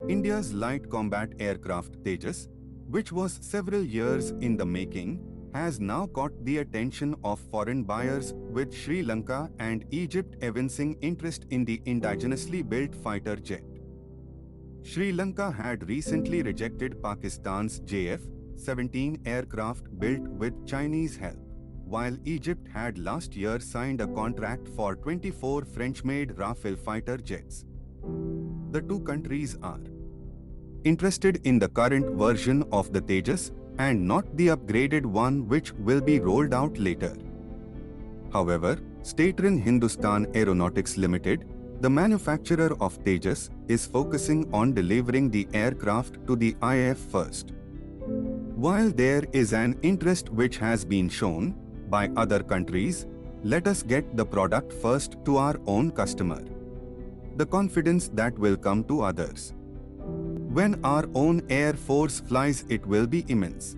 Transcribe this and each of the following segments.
India's light combat aircraft Tejas, which was several years in the making, has now caught the attention of foreign buyers, with Sri Lanka and Egypt evincing interest in the indigenously built fighter jet. Sri Lanka had recently rejected Pakistan's JF-17 aircraft built with Chinese help, while Egypt had last year signed a contract for 24 French-made Rafale fighter jets. The two countries are interested in the current version of the Tejas and not the upgraded one which will be rolled out later. However, Statron Hindustan Aeronautics Limited, the manufacturer of Tejas, is focusing on delivering the aircraft to the IAF first. While there is an interest which has been shown by other countries, let us get the product first to our own customer. The confidence that will come to others. When our own Air Force flies, it will be immense.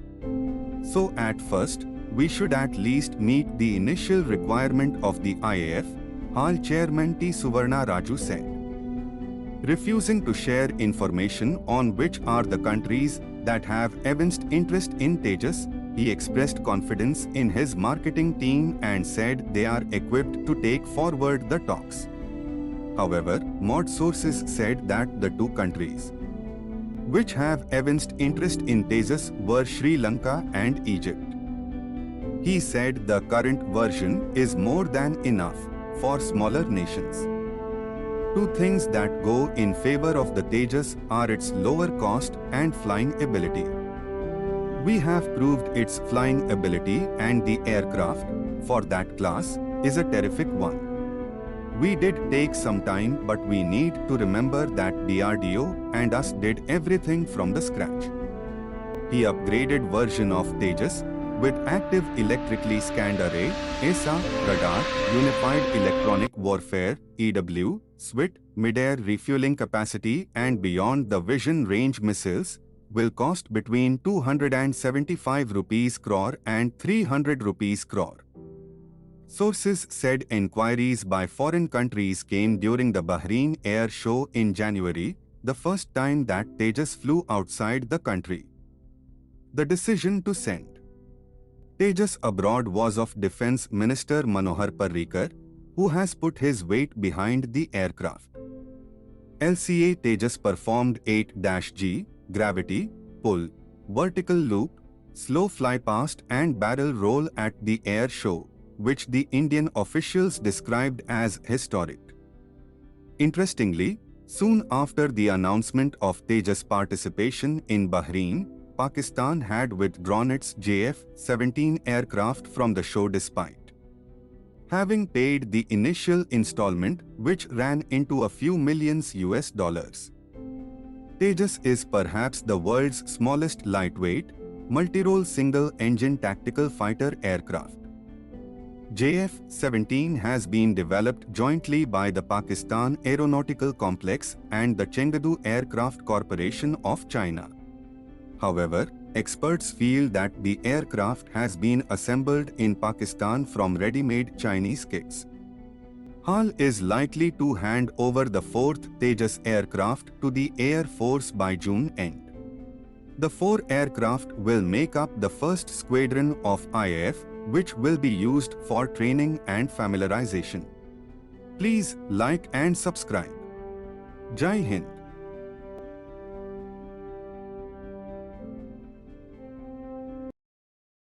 So at first, we should at least meet the initial requirement of the IAF, HAL Chairman T. Suvarna Raju said. Refusing to share information on which are the countries that have evinced interest in Tejas, he expressed confidence in his marketing team and said they are equipped to take forward the talks. However, MOD sources said that the two countries which have evinced interest in Tejas were Sri Lanka and Egypt. He said the current version is more than enough for smaller nations. Two things that go in favor of the Tejas are its lower cost and flying ability. We have proved its flying ability, and the aircraft for that class is a terrific one. We did take some time, but we need to remember that DRDO and us did everything from the scratch. The upgraded version of Tejas with active electrically scanned array, ESA, radar, unified electronic warfare, EW, SWIT, mid-air refueling capacity and beyond the vision range missiles will cost between 275 rupees crore and 300 rupees crore. Sources said inquiries by foreign countries came during the Bahrain Air Show in January, the first time that Tejas flew outside the country. The decision to send Tejas abroad was of Defence Minister Manohar Parrikar, who has put his weight behind the aircraft. LCA Tejas performed 8-G, gravity, pull, vertical loop, slow fly past and barrel roll at the air show, which the Indian officials described as historic. Interestingly, soon after the announcement of Tejas participation in Bahrain, Pakistan had withdrawn its JF-17 aircraft from the show despite having paid the initial installment, which ran into a few millions US dollars. Tejas is perhaps the world's smallest lightweight, multi-role single-engine tactical fighter aircraft. JF-17 has been developed jointly by the Pakistan Aeronautical Complex and the Chengdu Aircraft Corporation of China. However, experts feel that the aircraft has been assembled in Pakistan from ready-made Chinese kits. HAL is likely to hand over the fourth Tejas aircraft to the Air Force by June end. The 4 aircraft will make up the first squadron of IAF, which will be used for training and familiarization. Please like and subscribe. Jai Hind.